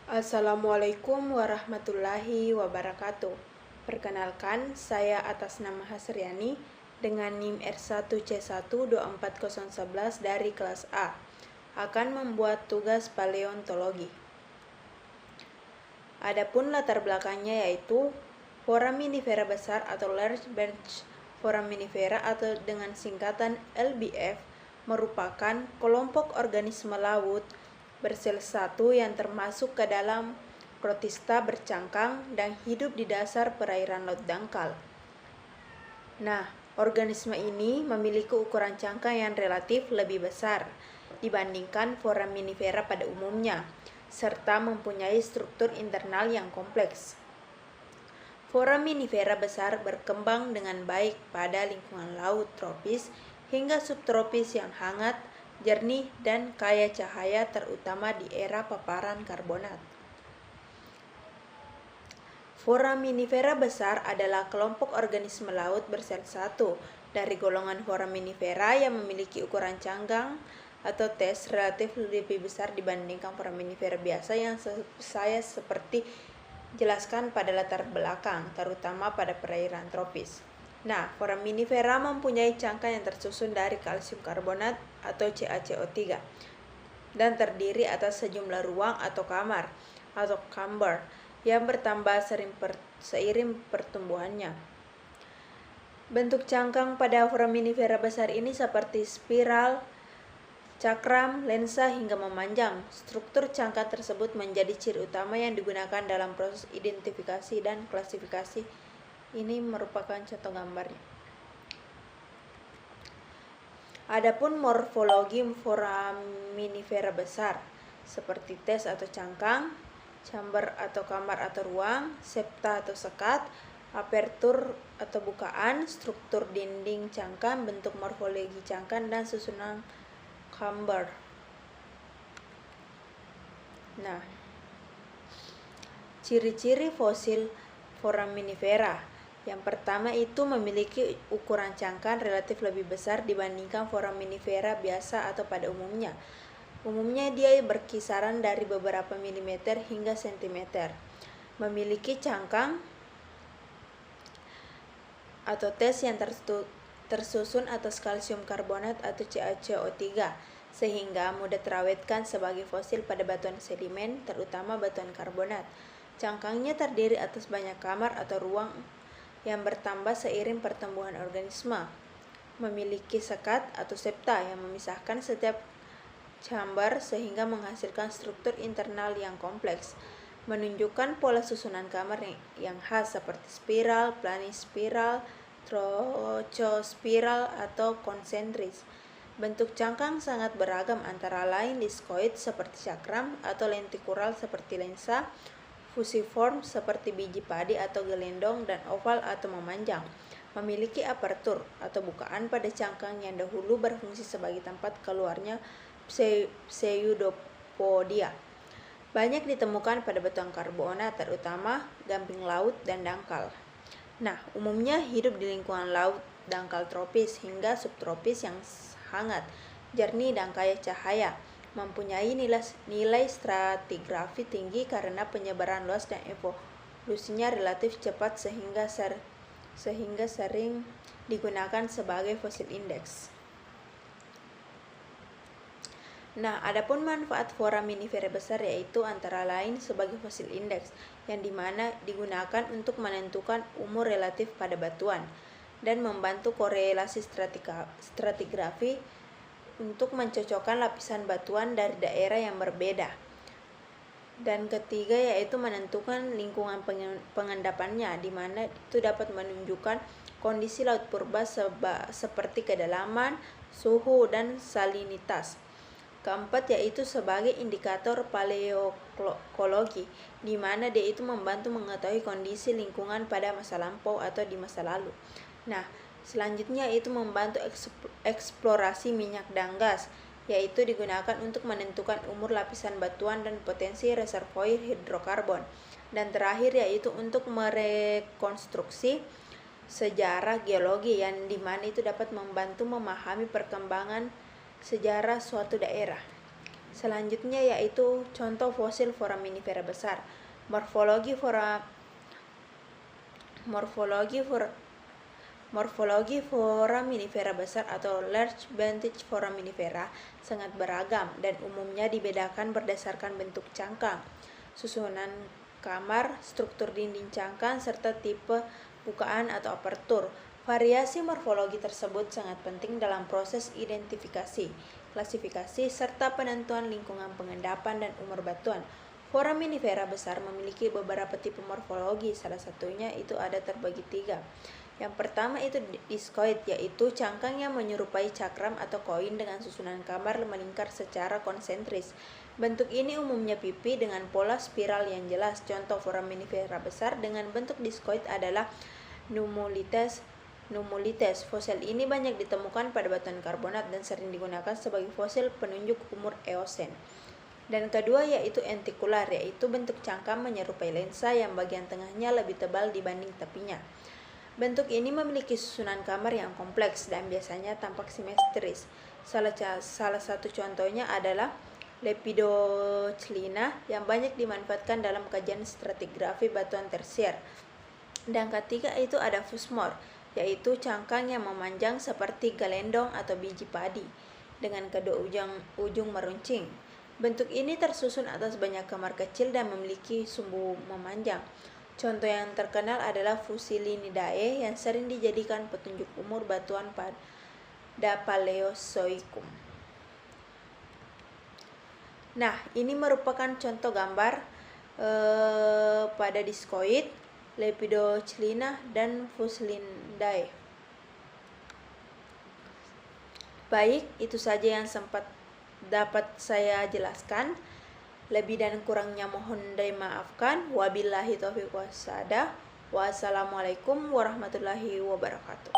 Assalamualaikum warahmatullahi wabarakatuh. Perkenalkan, saya atas nama Hasriani dengan NIM R1C1240111 dari kelas A akan membuat tugas paleontologi. Adapun latar belakangnya yaitu foraminifera besar atau Large Branch Foraminifera atau dengan singkatan LBF merupakan kelompok organisme laut bersel satu yang termasuk ke dalam protista bercangkang dan hidup di dasar perairan laut dangkal. Nah, organisme ini memiliki ukuran cangkang yang relatif lebih besar dibandingkan foraminifera pada umumnya, serta mempunyai struktur internal yang kompleks. Foraminifera besar berkembang dengan baik pada lingkungan laut tropis hingga subtropis yang hangat, jernih, dan kaya cahaya terutama di era paparan karbonat. Foraminifera besar adalah kelompok organisme laut bersel satu dari golongan foraminifera yang memiliki ukuran cangkang atau tes relatif lebih besar dibandingkan foraminifera biasa yang saya seperti jelaskan pada latar belakang, terutama pada perairan tropis. Nah, foraminifera mempunyai cangkang yang tersusun dari kalsium karbonat atau CaCO3 dan terdiri atas sejumlah ruang atau kamar atau chamber yang bertambah seiring pertumbuhannya. Bentuk cangkang pada foraminifera besar ini seperti spiral, cakram, lensa, hingga memanjang. Struktur cangkang tersebut menjadi ciri utama yang digunakan dalam proses identifikasi dan klasifikasi. Ini merupakan contoh gambarnya. Adapun morfologi foraminifera besar seperti tes atau cangkang, chamber atau kamar atau ruang, septa atau sekat, apertur atau bukaan, struktur dinding cangkang, bentuk morfologi cangkang, dan susunan chamber. Nah, ciri-ciri fosil foraminifera. Yang pertama itu memiliki ukuran cangkang relatif lebih besar dibandingkan foraminifera biasa atau pada umumnya. Umumnya dia berkisaran dari beberapa milimeter hingga sentimeter. Memiliki cangkang atau tes yang tersusun atas kalsium karbonat atau CaCO3 sehingga mudah terawetkan sebagai fosil pada batuan sedimen, terutama batuan karbonat. Cangkangnya terdiri atas banyak kamar atau ruang yang bertambah seiring pertumbuhan organisme. Memiliki sekat atau septa yang memisahkan setiap chamber sehingga menghasilkan struktur internal yang kompleks. Menunjukkan pola susunan kamar yang khas seperti spiral, planispiral, trochospiral, atau konsentris. Bentuk cangkang sangat beragam antara lain diskoid seperti cakram atau lentikural seperti lensa, fusiform seperti biji padi atau gelendong, dan oval atau memanjang. Memiliki apertur atau bukaan pada cangkang yang dahulu berfungsi sebagai tempat keluarnya pseudopodia. Banyak ditemukan pada batuan karbonat, terutama gamping laut dan dangkal. Nah, umumnya hidup di lingkungan laut dangkal tropis hingga subtropis yang hangat, jernih, dan kaya cahaya. Mempunyai nilai stratigrafi tinggi karena penyebaran luas dan evolusinya relatif cepat sehingga sering digunakan sebagai fosil indeks. Nah, adapun manfaat foraminifera besar yaitu antara lain sebagai fosil indeks yang dimana digunakan untuk menentukan umur relatif pada batuan dan membantu korelasi stratigrafi untuk mencocokkan lapisan batuan dari daerah yang berbeda. Dan ketiga yaitu menentukan lingkungan pengendapannya, di mana itu dapat menunjukkan kondisi laut purba seperti kedalaman, suhu, dan salinitas. Keempat yaitu sebagai indikator paleokologi, di mana dia itu membantu mengetahui kondisi lingkungan pada masa lampau atau di masa lalu. Nah, selanjutnya itu membantu eksplorasi minyak dan gas, yaitu digunakan untuk menentukan umur lapisan batuan dan potensi reservoir hidrokarbon. Dan terakhir yaitu untuk merekonstruksi sejarah geologi, yang dimana itu dapat membantu memahami perkembangan sejarah suatu daerah. Selanjutnya yaitu contoh fosil foraminifera besar. Morfologi foraminifera besar atau large vintage foraminifera sangat beragam dan umumnya dibedakan berdasarkan bentuk cangkang, susunan kamar, struktur dinding cangkang, serta tipe bukaan atau apertur. Variasi morfologi tersebut sangat penting dalam proses identifikasi, klasifikasi, serta penentuan lingkungan pengendapan dan umur batuan. Foraminifera besar memiliki beberapa tipe morfologi, salah satunya itu ada terbagi 3. Yang pertama itu diskoid, yaitu cangkang yang menyerupai cakram atau koin dengan susunan kamar melingkar secara konsentris. Bentuk ini umumnya pipi dengan pola spiral yang jelas. Contoh foraminifera besar dengan bentuk diskoid adalah Nummulites. Fosil ini banyak ditemukan pada batuan karbonat dan sering digunakan sebagai fosil penunjuk umur Eosen. Dan kedua yaitu entikular, yaitu bentuk cangkang menyerupai lensa yang bagian tengahnya lebih tebal dibanding tepinya. Bentuk ini memiliki susunan kamar yang kompleks dan biasanya tampak simetris. Salah satu contohnya adalah Lepidochlina yang banyak dimanfaatkan dalam kajian stratigrafi batuan tersier. Dan ketiga itu ada fusmor, yaitu cangkang yang memanjang seperti galendong atau biji padi dengan kedua ujung meruncing. Bentuk ini tersusun atas banyak kamar kecil dan memiliki sumbu memanjang. Contoh yang terkenal adalah Fusilinidae yang sering dijadikan petunjuk umur batuan pada Paleozoikum. Nah, ini merupakan contoh gambar pada diskoid, Lepidochlina, dan Fusilinidae. Baik, itu saja yang sempat dapat saya jelaskan. Lebih dan kurangnya mohon dimaafkan. Wabillahi taufiq wassadah. Wassalamualaikum warahmatullahi wabarakatuh.